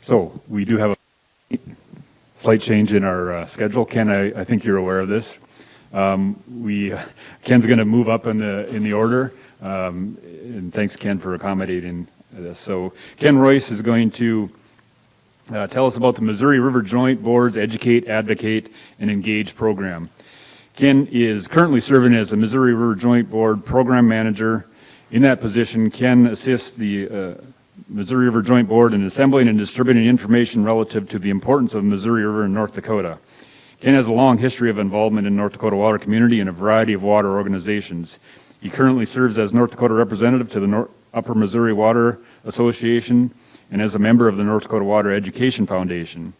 So we do have a slight change in our schedule. Ken, I think you're aware of this. Ken's going to move up in the order, and thanks, Ken, for accommodating this. So Ken Royse is going to tell us about the Missouri River Joint Board's Educate, Advocate, and Engage program. Ken is currently serving as the Missouri River Joint Board Program Manager. In that position, Ken assists the Missouri River Joint Board in assembling and distributing information relative to the importance of Missouri River in North Dakota. Ken has a long history of involvement in North Dakota water community and a variety of water organizations. He currently serves as North Dakota representative to the Upper Missouri Water Association and as a member of the North Dakota Water Education Foundation.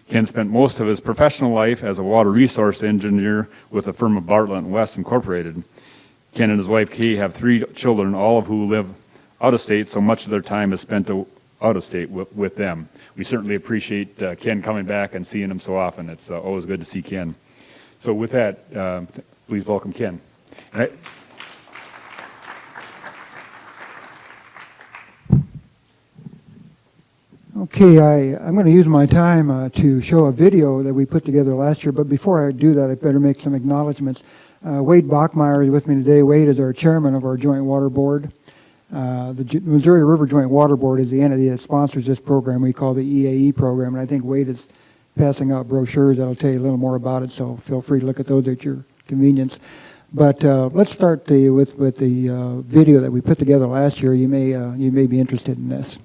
Ken spent most of his professional life as a water resource engineer with the firm of Bartlett & West Incorporated. Ken and his wife Kay have 3 children, all of who live out of state, so much of their time is spent out of state with them. We certainly appreciate Ken coming back and seeing him so often. It's always good to see Ken. So with that, please welcome Ken. Okay, I'm going to use my time to show a video that we put together last year, but before I do that, I better make some acknowledgments. Wade Bachmeyer is with me today. Wade is our chairman of our Joint Water Board. The Missouri River Joint Water Board is the entity that sponsors this program we call the EAE program, and I think Wade is passing out brochures that'll tell you a little more about it, so feel free to look at those at your convenience. But let's start with the video that we put together last year. You may be interested in this.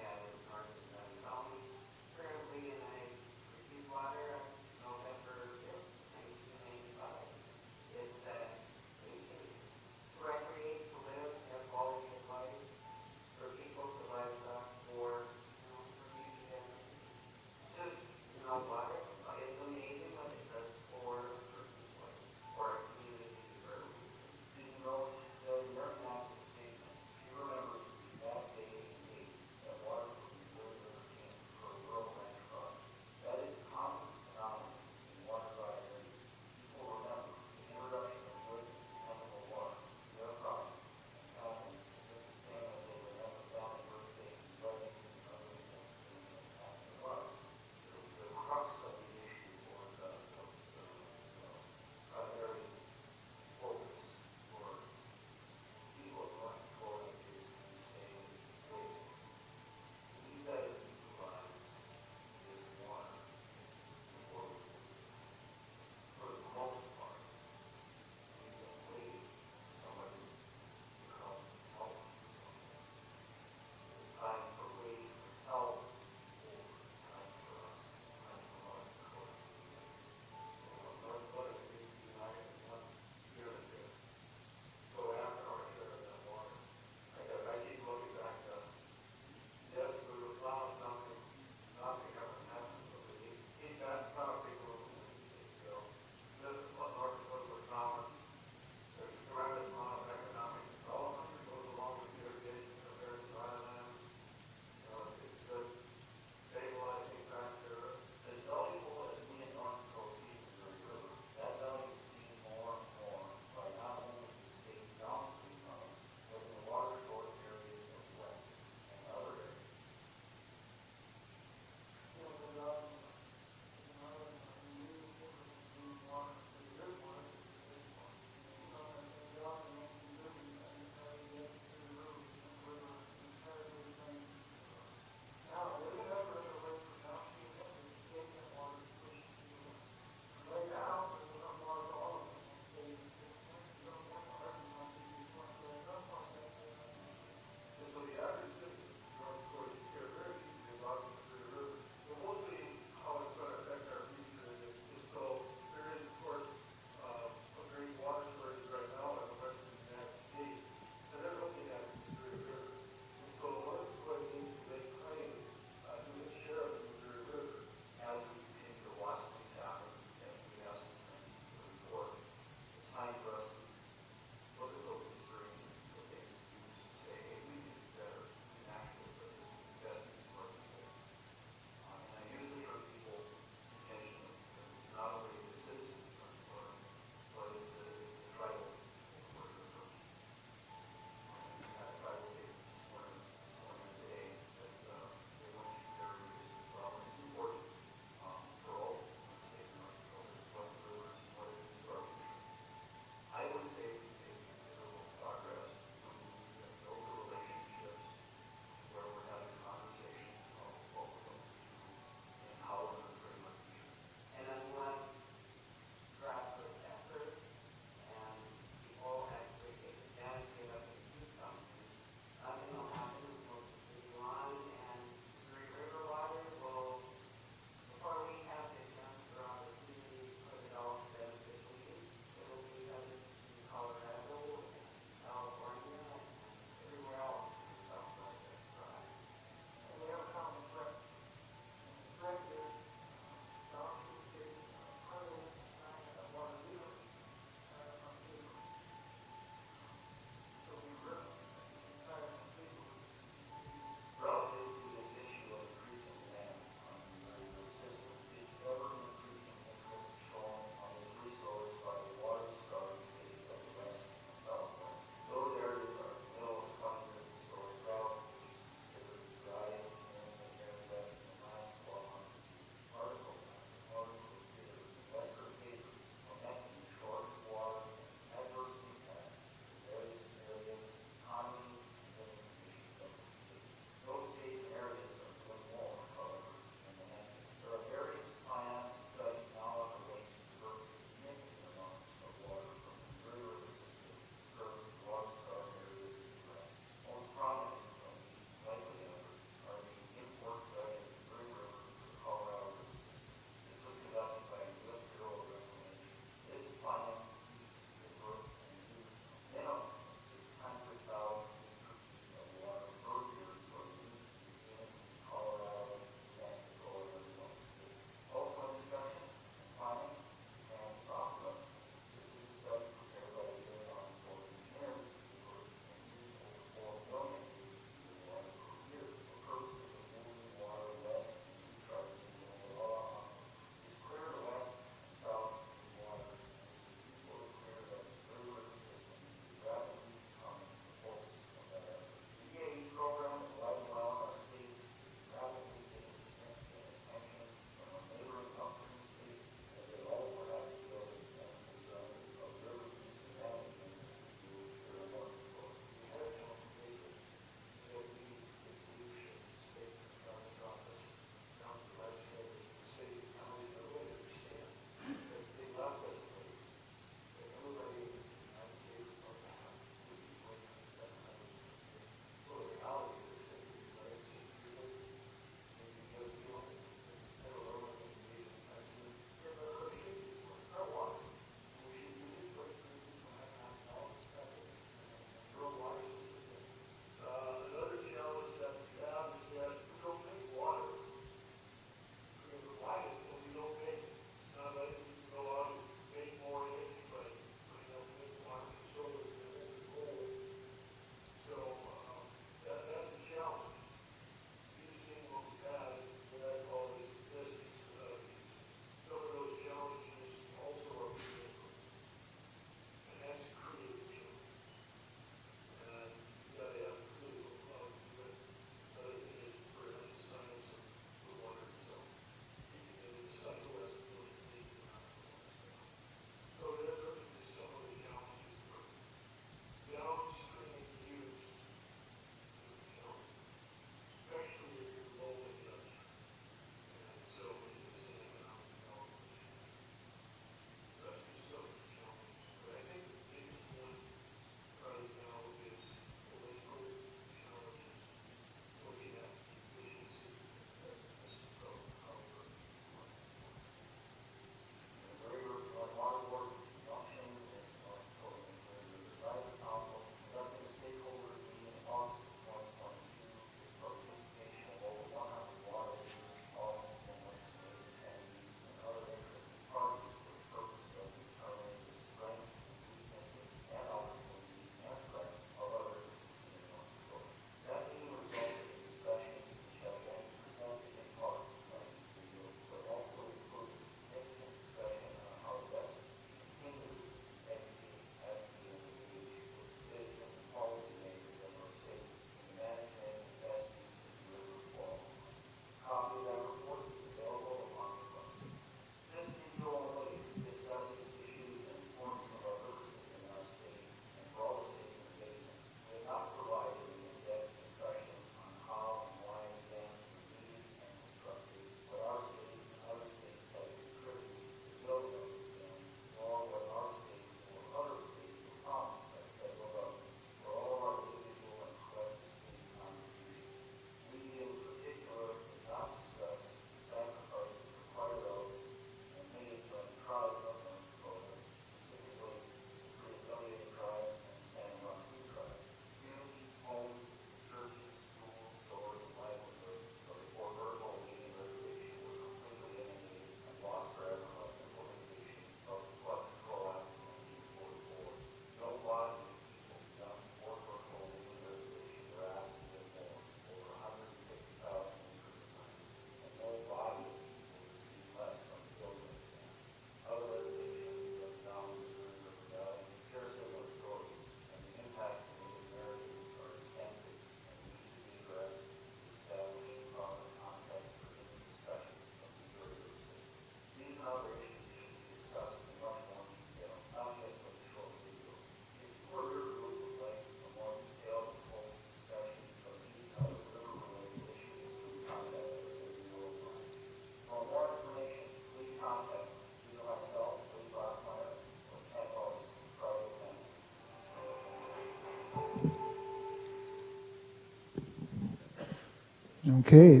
Okay.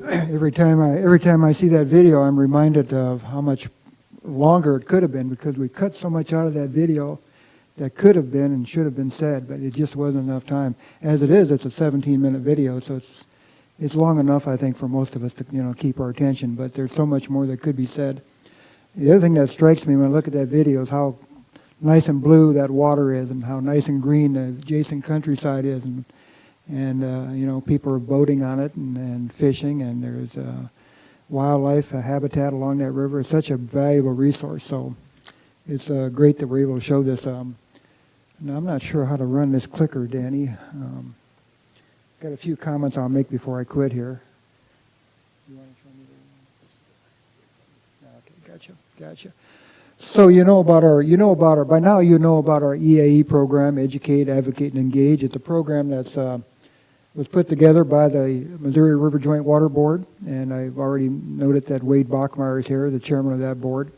Every time I see that video, I'm reminded of how much longer it could have been, because we cut so much out of that video that could have been and should have been said, but it just wasn't enough time. As it is, it's a 17-minute video, so it's long enough, I think, for most of us to keep our attention. But there's so much more that could be said. The other thing that strikes me when I look at that video is how nice and blue that water is, and how nice and green the adjacent countryside is, and people are boating on it and fishing, and there's wildlife habitat along that river. It's such a valuable resource. So it's great that we're able to show this. Now, I'm not sure how to run this clicker, Danny. Got a few comments I'll make before I quit here. You want to show me the... Okay, gotcha. So by now you know about our EAE program, Educate, Advocate, and Engage. It's a program that's was put together by the Missouri River Joint Water Board, and I've already noted that Wade Bachmeyer is here, the chairman of that board.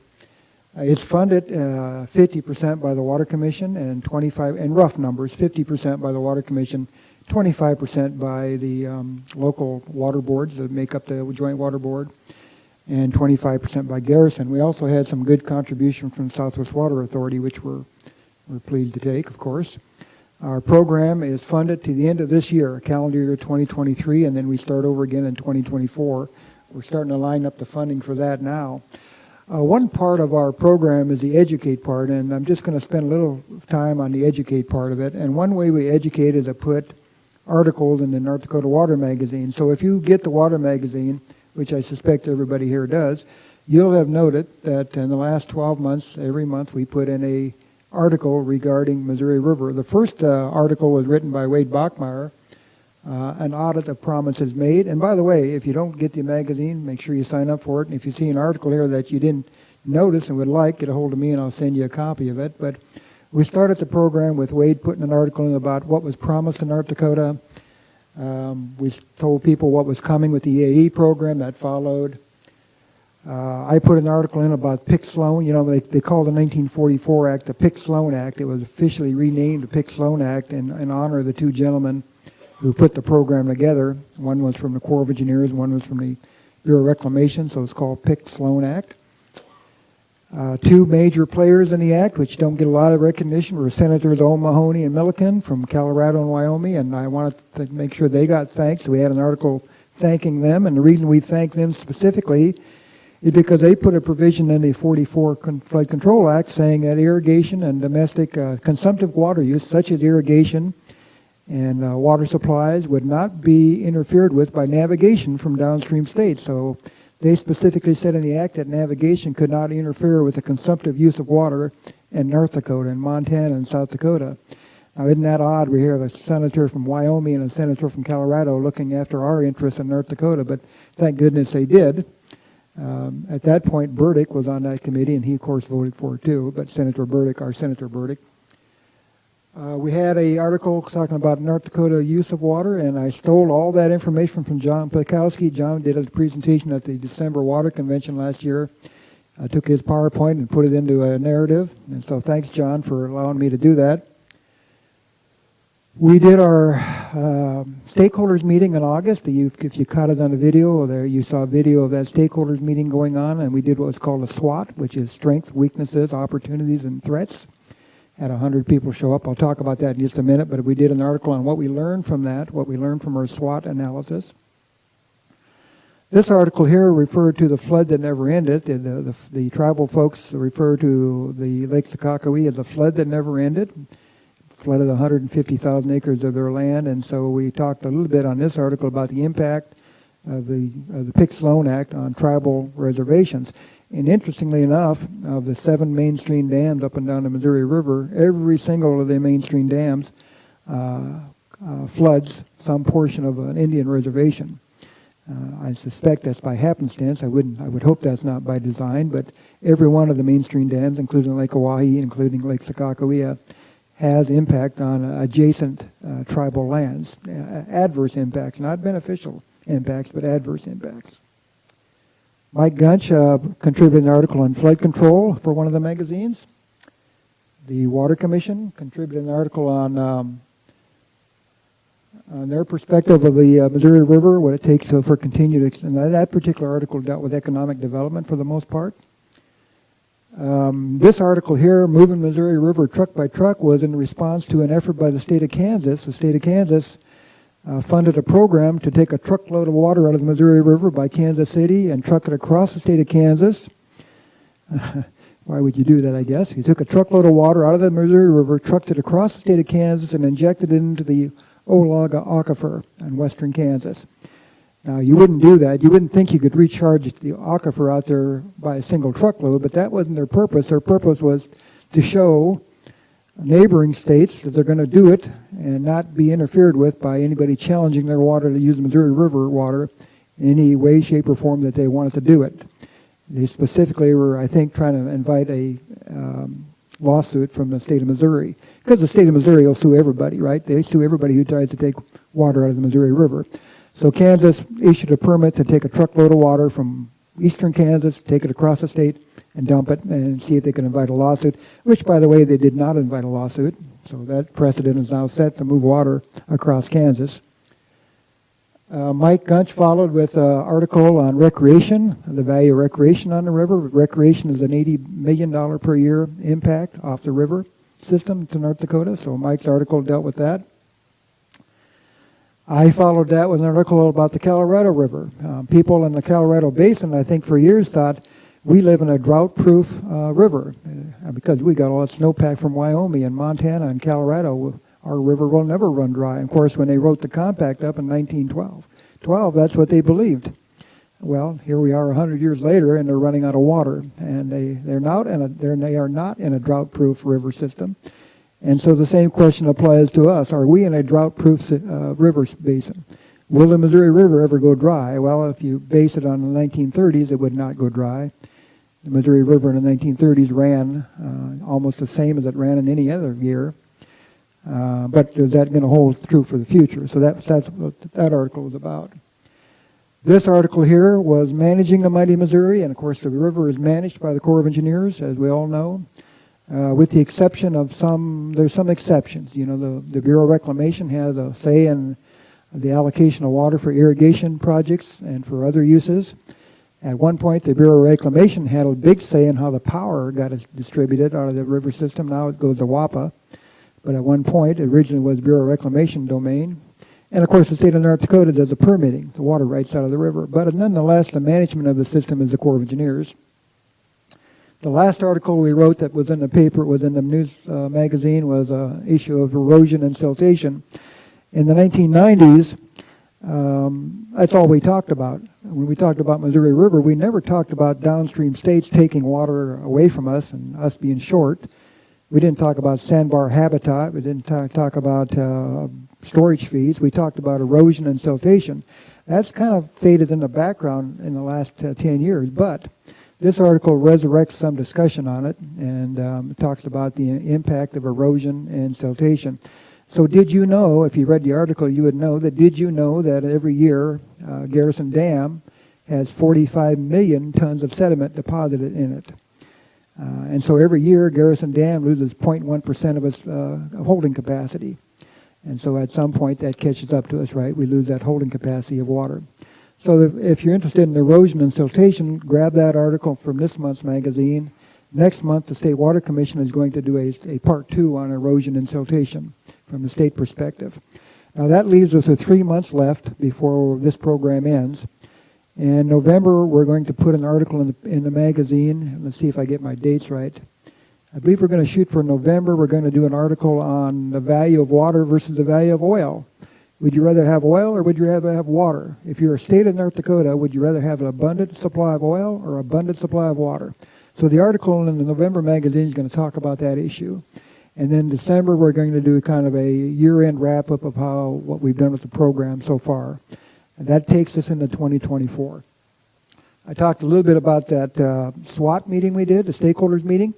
It's funded 50% by the Water Commission, and 25, in rough numbers, 50% by the Water Commission, 25% by the local water boards that make up the Joint Water Board, and 25% by Garrison. We also had some good contribution from Southwest Water Authority, which we're pleased to take, of course. Our program is funded to the end of this year, calendar year 2023, and then we start over again in 2024. We're starting to line up the funding for that now. One part of our program is the Educate part, and I'm just going to spend a little time on the Educate part of it. And one way we educate is to put articles in the North Dakota Water Magazine. So if you get the Water Magazine, which I suspect everybody here does, you'll have noted that in the last 12 months, every month, we put in a article regarding Missouri River. The first article was written by Wade Bachmeyer, an audit of promises made. And by the way, if you don't get the magazine, make sure you sign up for it. And if you see an article here that you didn't notice and would like, get a hold of me and I'll send you a copy of it. But we started the program with Wade putting an article in about what was promised in North Dakota. We told people what was coming with the EAE program that followed. I put an article in about Pick-Sloan. They called the 1944 Act the Pick-Sloan Act. It was officially renamed the Pick-Sloan Act in honor of the two gentlemen who put the program together. One was from the Corps of Engineers, and one was from the Bureau of Reclamation, so it's called Pick-Sloan Act. Two major players in the act, which don't get a lot of recognition, were Senators O'Mahony and Milliken from Colorado and Wyoming, and I wanted to make sure they got thanks. So we had an article thanking them, and the reason we thank them specifically is because they put a provision in the 44 Flood Control Act saying that irrigation and domestic consumptive water use, such as irrigation and water supplies, would not be interfered with by navigation from downstream states. So they specifically said in the act that navigation could not interfere with the consumptive use of water in North Dakota and Montana and South Dakota. Now, isn't that odd? We hear a senator from Wyoming and a senator from Colorado looking after our interests in North Dakota, but thank goodness they did. At that point, Burdick was on that committee, and he, of course, voted for it too, but Senator Burdick, our Senator Burdick. We had an article talking about North Dakota use of water, and I stole all that information from John Pikowski. John did a presentation at the December Water Convention last year. I took his PowerPoint and put it into a narrative, and so thanks, John, for allowing me to do that. We did our stakeholders meeting in August. If you caught it on the video, there you saw a video of that stakeholders meeting going on, and we did what was called a SWOT, which is strengths, weaknesses, opportunities, and threats. Had 100 people show up. I'll talk about that in just a minute, but we did an article on what we learned from that, what we learned from our SWOT analysis. This article here referred to the flood that never ended. The tribal folks refer to the Lake Sakakawea as a flood that never ended. Flooded 150,000 acres of their land, and so we talked a little bit on this article about the impact of the Pick-Sloan Act on tribal reservations. And interestingly enough, of the 7 mainstream dams up and down the Missouri River, every single of the mainstream dams floods some portion of an Indian reservation. I suspect that's by happenstance. I would hope that's not by design, but every one of the mainstream dams, including Lake Oahe, including Lake Sakakawea, has impact on adjacent tribal lands, adverse impacts, not beneficial impacts, but adverse impacts. Mike Gunch contributed an article on flood control for one of the magazines. The Water Commission contributed an article on on their perspective of the Missouri River, what it takes for continued, and that particular article dealt with economic development for the most part. This article here, Moving Missouri River Truck by Truck, was in response to an effort by the state of Kansas. The state of Kansas funded a program to take a truckload of water out of the Missouri River by Kansas City and truck it across the state of Kansas. Why would you do that, I guess? You took a truckload of water out of the Missouri River, trucked it across the state of Kansas, and injected it into the Olaga Aquifer in western Kansas. Now, you wouldn't do that. You wouldn't think you could recharge the aquifer out there by a single truckload, but that wasn't their purpose. Their purpose was to show neighboring states that they're going to do it and not be interfered with by anybody challenging their water to use the Missouri River water in any way, shape, or form that they wanted to do it. They specifically were, I think, trying to invite a lawsuit from the state of Missouri, because the state of Missouri will sue everybody, right? They sue everybody who tries to take water out of the Missouri River. So Kansas issued a permit to take a truckload of water from eastern Kansas, take it across the state, and dump it, and see if they could invite a lawsuit, which, by the way, they did not invite a lawsuit. So that precedent is now set to move water across Kansas. Mike Gunch followed with an article on recreation, the value of recreation on the river. Recreation is an $80 million per year impact off the river system to North Dakota, so Mike's article dealt with that. I followed that with an article about the Colorado River. People in the Colorado Basin, I think for years, thought we live in a drought-proof river because we got all that snowpack from Wyoming and Montana and Colorado. Our river will never run dry. Of course, when they wrote the compact up in 1912, that's what they believed. Well, here we are 100 years later, and they're running out of water, and they are not in a drought-proof river system. And so the same question applies to us. Are we in a drought-proof river basin? Will the Missouri River ever go dry? Well, if you base it on the 1930s, it would not go dry. The Missouri River in the 1930s ran almost the same as it ran in any other year. But is that going to hold true for the future? So that's what that article was about. This article here was managing the mighty Missouri, and of course the river is managed by the Corps of Engineers, as we all know, with the exception of there's some exceptions. You know, the Bureau of Reclamation has a say in the allocation of water for irrigation projects and for other uses. At one point, the Bureau of Reclamation had a big say in how the power got distributed out of the river system. Now it goes to WAPA. But at one point, it originally was Bureau of Reclamation domain. And of course, the state of North Dakota does the permitting, the water rights out of the river. But nonetheless, the management of the system is the Corps of Engineers. The last article we wrote that was in the paper, was in the news magazine, was an issue of erosion and siltation. In the 1990s, that's all we talked about. When we talked about Missouri River, we never talked about downstream states taking water away from us and us being short. We didn't talk about sandbar habitat. We didn't talk about storage fees. We talked about erosion and siltation. That's kind of faded in the background in the last 10 years, but this article resurrects some discussion on it, and it talks about the impact of erosion and siltation. So did you know, if you read the article, you would know that, did you know that every year Garrison Dam has 45 million tons of sediment deposited in it? And so every year, Garrison Dam loses 0.1% of its holding capacity. And so at some point, that catches up to us, right? We lose that holding capacity of water. So if you're interested in erosion and siltation, grab that article from this month's magazine. Next month, the State Water Commission is going to do a part 2 on erosion and siltation from the state perspective. Now, that leaves us with 3 months left before this program ends. In November, we're going to put an article in the magazine. Let's see if I get my dates right. I believe we're going to shoot for November. We're going to do an article on the value of water versus the value of oil. Would you rather have oil or would you rather have water? If you're a state of North Dakota, would you rather have an abundant supply of oil or abundant supply of water? So the article in the November magazine is going to talk about that issue. And then December, we're going to do kind of a year-end wrap-up of what we've done with the program so far. And that takes us into 2024. I talked a little bit about that SWAT meeting we did, the stakeholders meeting.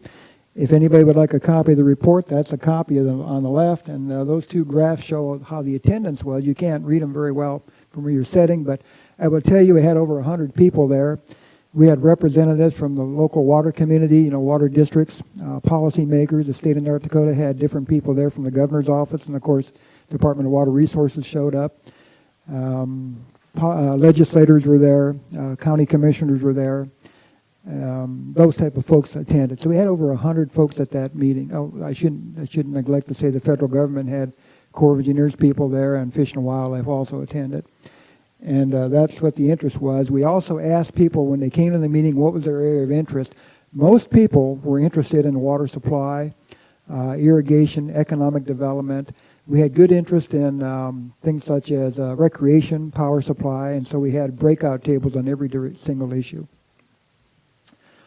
If anybody would like a copy of the report, that's a copy of them on the left. And those two graphs show how the attendance was. You can't read them very well from where you're sitting, but I will tell you we had over 100 people there. We had representatives from the local water community, water districts, policymakers. The state of North Dakota had different people there from the governor's office and, of course, Department of Water Resources showed up. Legislators were there. County commissioners were there. Those type of folks attended. So we had over 100 folks at that meeting. Oh, I shouldn't neglect to say the federal government had Corps of Engineers people there, and Fish and Wildlife also attended. And that's what the interest was. We also asked people when they came to the meeting what was their area of interest. Most people were interested in water supply, irrigation, economic development. We had good interest in things such as recreation, power supply, and so we had breakout tables on every single issue.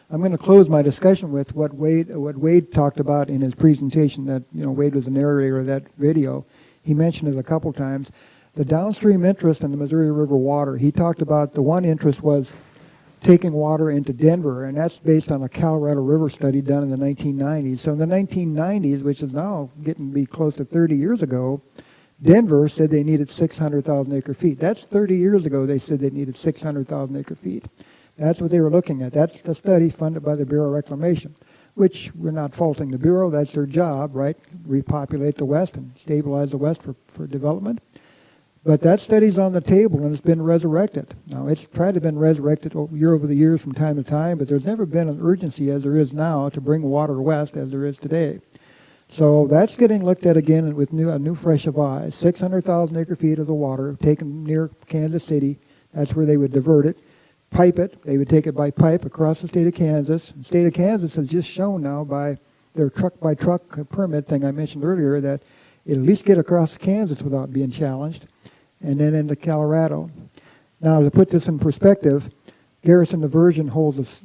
I'm going to close my discussion with what Wade talked about in his presentation. That Wade was the narrator of that video. He mentioned it a couple times. The downstream interest in the Missouri River water. He talked about the one interest was taking water into Denver, and that's based on a Colorado River study done in the 1990s. So in the 1990s, which is now getting to be close to 30 years ago, Denver said they needed 600,000 acre feet. That's 30 years ago they said they needed 600,000 acre feet. That's what they were looking at. That's the study funded by the Bureau of Reclamation, which we're not faulting the Bureau. That's their job, right? Repopulate the West and stabilize the West for development. But that study's on the table, and it's been resurrected. Now, it's tried to been resurrected over the years from time to time, but there's never been an urgency as there is now to bring water west as there is today. So that's getting looked at again with a new fresh of eyes. 600,000 acre feet of the water taken near Kansas City. That's where they would divert it, pipe it. They would take it by pipe across the state of Kansas. The state of Kansas has just shown now by their truck-by-truck permit thing I mentioned earlier that it'll at least get across Kansas without being challenged, and then into Colorado. Now, to put this in perspective, Garrison Diversion holds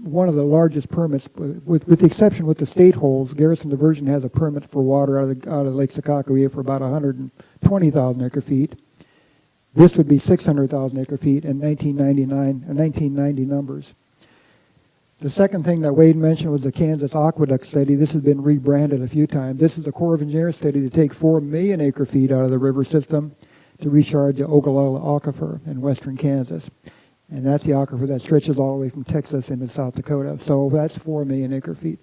one of the largest permits, with the exception what the state holds. Garrison Diversion has a permit for water out of Lake Sakakawea for about 120,000 acre feet. This would be 600,000 acre feet in 1990 numbers. The second thing that Wade mentioned was the Kansas Aqueduct study. This has been rebranded a few times. This is a Corps of Engineers study to take 4 million acre feet out of the river system to recharge the Ogallala Aquifer in western Kansas. And that's the aquifer that stretches all the way from Texas into South Dakota. So that's 4 million acre feet.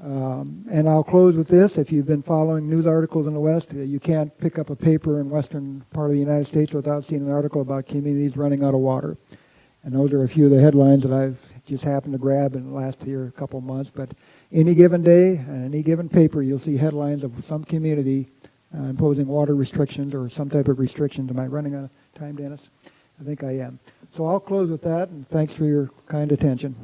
And I'll close with this. If you've been following news articles in the West, you can't pick up a paper in western part of the United States without seeing an article about communities running out of water. And those are a few of the headlines that I've just happened to grab in the last year, a couple of months. But any given day and any given paper, you'll see headlines of some community imposing water restrictions or some type of restrictions. Am I running out of time, Dennis? I think I am. So I'll close with that, and thanks for your kind attention.